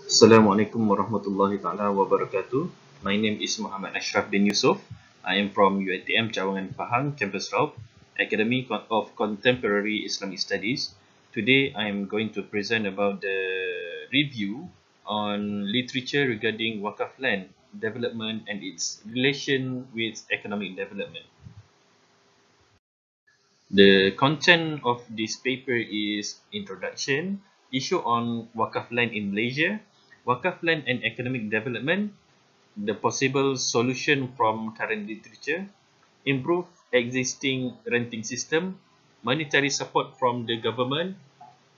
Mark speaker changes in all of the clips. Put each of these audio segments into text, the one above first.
Speaker 1: Assalamualaikum warahmatullahi taala wabarakatuh. My name is Muhammad Asyraf bin Yusof. I am from UiTM Cawangan, Pahang, Campus Raub, Academy of Contemporary Islamic Studies. Today I am going to present about the review on literature regarding Waqf land development and its relation with economic development. The content of this paper is introduction, issue on Waqf land in Malaysia, Waqf land and economic development, the possible solution from current literature, improve existing renting system, monetary support from the government,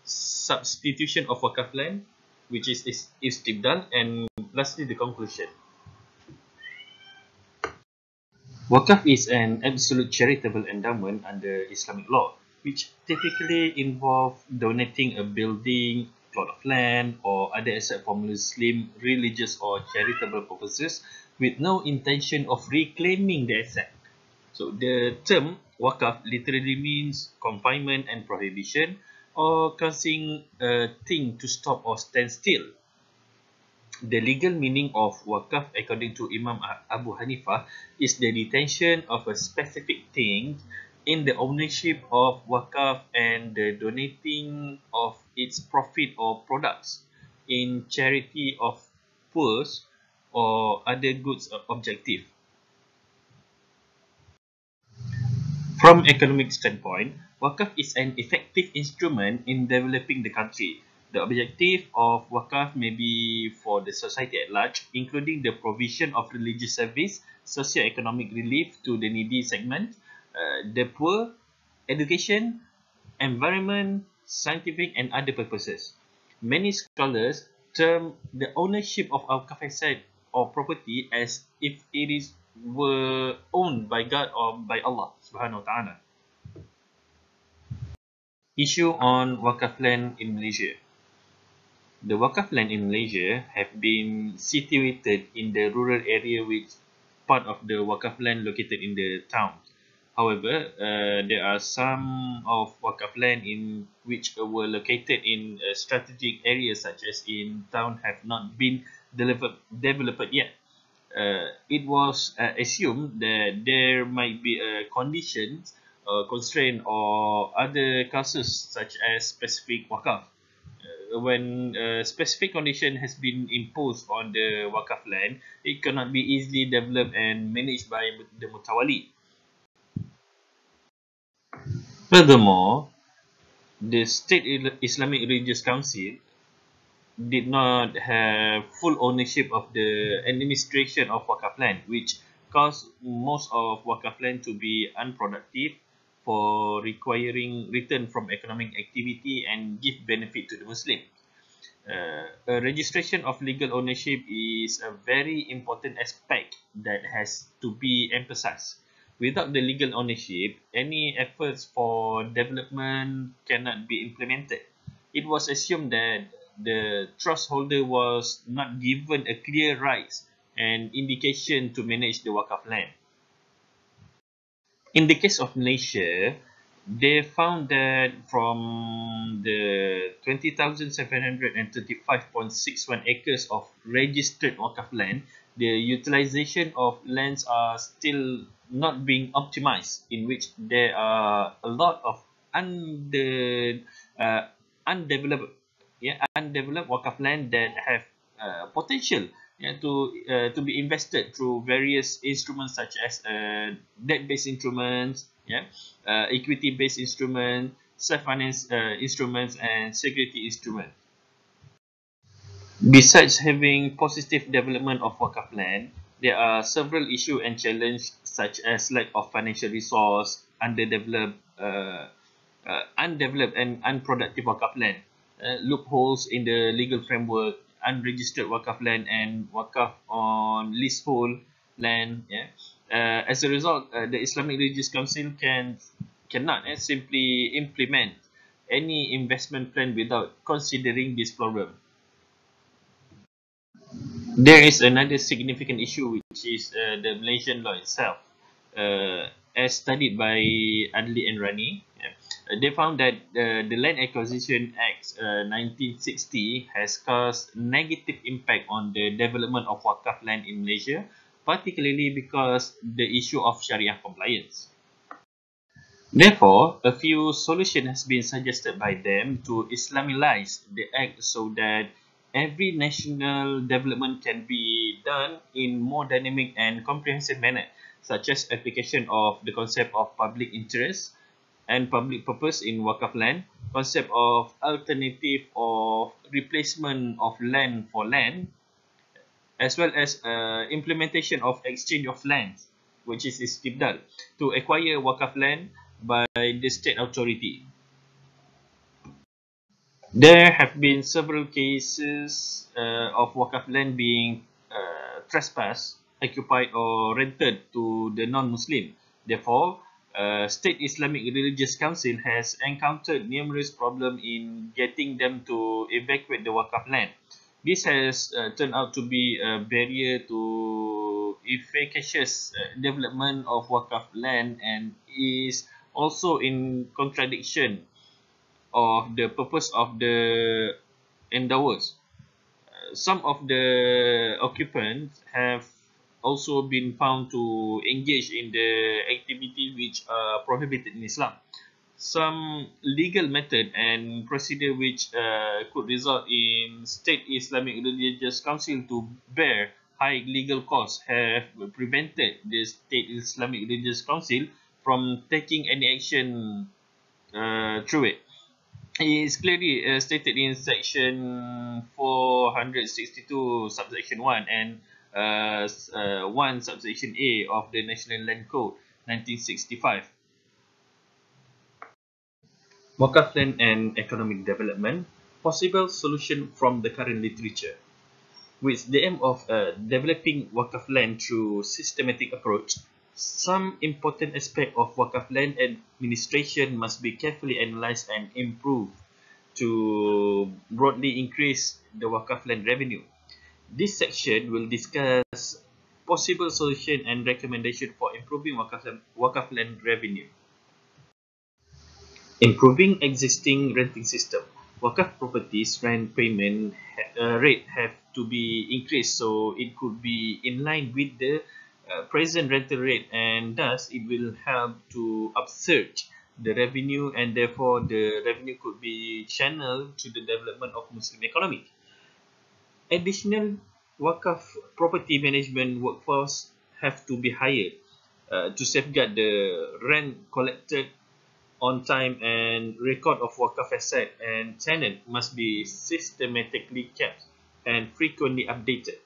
Speaker 1: substitution of Waqf land, which is istibdal, and lastly the conclusion. Waqf is an absolute charitable endowment under Islamic law, which typically involve donating a building, plot of land, or other asset for Muslim, religious, or charitable purposes with no intention of reclaiming the asset. So the term Waqf literally means confinement and prohibition, or causing a thing to stop or stand still. The legal meaning of Waqf, according to Imam Abu Hanifah, is the retention of a specific thing in the ownership of Waqf and the donating of its profit or products in charity of poor or other goods objective. From economic standpoint, Waqf is an effective instrument in developing the country. The objective of Waqf may be for the society at large, including the provision of religious service, socio-economic relief to the needy segment, the poor, education, environment, scientific and other purposes. Many scholars term the ownership of Waqf asset or property as if it were owned by God or by Allah Subhanahu wa Taala. Issue on Waqf land in Malaysia. The Waqf land in Malaysia have been situated in the rural area with part of the Waqf land located in the town. However, there are some of Waqf land in which were located in strategic areas such as in town have not been developed yet. It was assumed that there might be conditions, constraint or other causes such as specific Waqf. When a specific condition has been imposed on the Waqf land, it cannot be easily developed and managed by the Mutawali. Furthermore, the State Islamic Religious Council did not have full ownership of the administration of Waqf land, which caused most of Waqf land to be unproductive for requiring return from economic activity and give benefit to the Muslim. A registration of legal ownership is a very important aspect that has to be emphasized. Without the legal ownership, any efforts for development cannot be implemented. It was assumed that the trust holder was not given a clear rights and indication to manage the Waqf land. In the case of Malaysia, they found that from the 20,735.61 acres of registered Waqf land, the utilization of lands are still not being optimized, in which there are a lot of undeveloped Waqf land that have potential to be invested through various instruments such as debt-based instruments, equity-based instruments, self-finance instruments, and security instruments. Besides having positive development of Waqf land, there are several issues and challenges such as lack of financial resource, undeveloped and unproductive Waqf land, loopholes in the legal framework, unregistered Waqf land, and Waqf on leasehold land. As a result, the Islamic Religious Council cannot simply implement any investment plan without considering this problem. There is another significant issue, which is the Malaysian law itself. As studied by Adli and Rani, They found that the Land Acquisition Act 1960 has caused negative impact on the development of Waqf land in Malaysia, particularly because the issue of Sharia compliance. Therefore, a few solutions has been suggested by them to Islamize the act so that every national development can be done in more dynamic and comprehensive manner, such as application of the concept of public interest and public purpose in Waqf land, concept of alternative of replacement of land for land, as well as implementation of exchange of lands, which is istibdal, to acquire Waqf land by the state authority. There have been several cases of Waqf land being trespassed, occupied or rented to the non-Muslim. Therefore, State Islamic Religious Council has encountered numerous problems in getting them to evacuate the Waqf land. This has turned out to be a barrier to efficacious development of Waqf land and is also in contradiction of the purpose of the endowers. Some of the occupants have also been found to engage in the activities which are prohibited in Islam. Some legal method and procedure which could result in State Islamic Religious Council to bear high legal costs have prevented the State Islamic Religious Council from taking any action through it. It is clearly stated in section 462 subsection 1 and 1 subsection A of the National Land Code 1965. Waqf land and economic development, possible solution from the current literature. With the aim of developing Waqf land through systematic approach, some important aspect of Waqf land administration must be carefully analysed and improved to broadly increase the Waqf land revenue. This section will discuss possible solution and recommendation for improving Waqf land revenue. Improving existing renting system. Waqf properties rent payment rate have to be increased so it could be in line with the present rental rate, and thus it will help to upsurge the revenue, and therefore the revenue could be channeled to the development of Muslim economy. Additional Waqf property management workforce have to be hired to safeguard the rent collected on time, and record of Waqf asset and tenant must be systematically kept and frequently updated.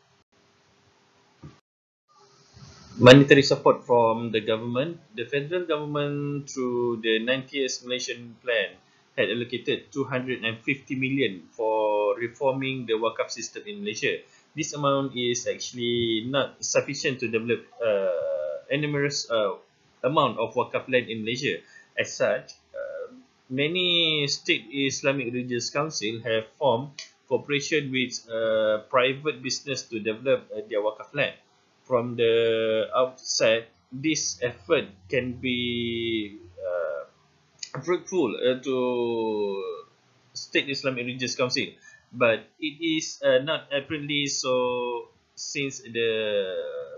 Speaker 1: Monetary support from the government. The federal government, through the 90th Malaysian Plan, had allocated 250 million for reforming the Waqf system in Malaysia. This amount is actually not sufficient to develop enormous amount of Waqf land in Malaysia. As such, many state Islamic religious council have formed cooperation with private business to develop their Waqf land. From the outset, this effort can be fruitful to State Islamic Religious Council, but it is not apparently so, since the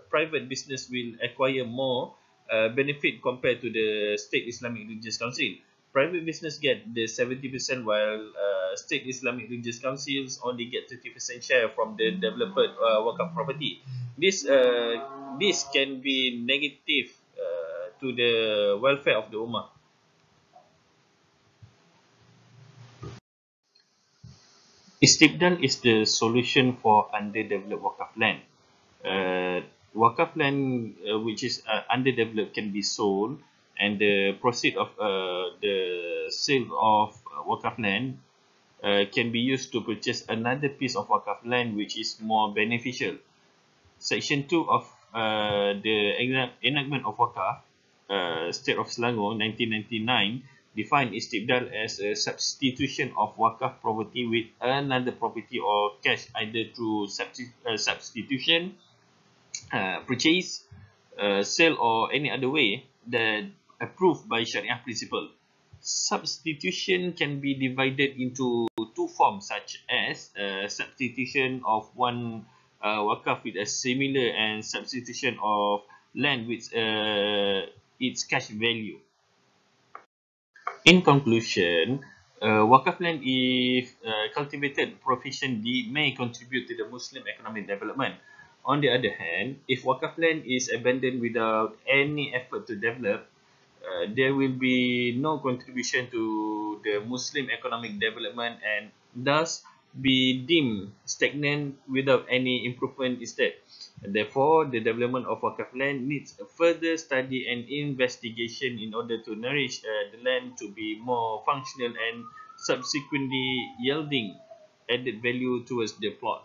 Speaker 1: private business will acquire more benefit compared to the State Islamic Religious Council. Private business get the 70%, while State Islamic Religious Councils only get 30% share from the developed Waqf property. This can be negative to the welfare of the Ummah. Istibdal is the solution for underdeveloped Waqf land. Waqf land which is underdeveloped can be sold, and the proceed of the sale of Waqf land can be used to purchase another piece of Waqf land which is more beneficial. Section 2 of the enactment of Waqf, State of Selangor 1999, defined istibdal as a substitution of Waqf property with another property or cash, either through substitution, purchase, sale, or any other way that approved by Sharia principle. Substitution can be divided into two forms, such as substitution of one wakaf with a similar and substitution of land with its cash value. In conclusion, wakaf land, if cultivated proficiently, may contribute to the Muslim economic development. On the other hand, if wakaf land is abandoned without any effort to develop, there will be no contribution to the Muslim economic development and thus be deemed stagnant without any improvement instead. Therefore, the development of Waqf land needs a further study and investigation in order to nourish the land to be more functional and subsequently yielding added value towards the plot.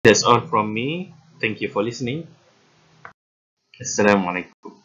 Speaker 1: That's all from me. Thank you for listening. Assalamualaikum.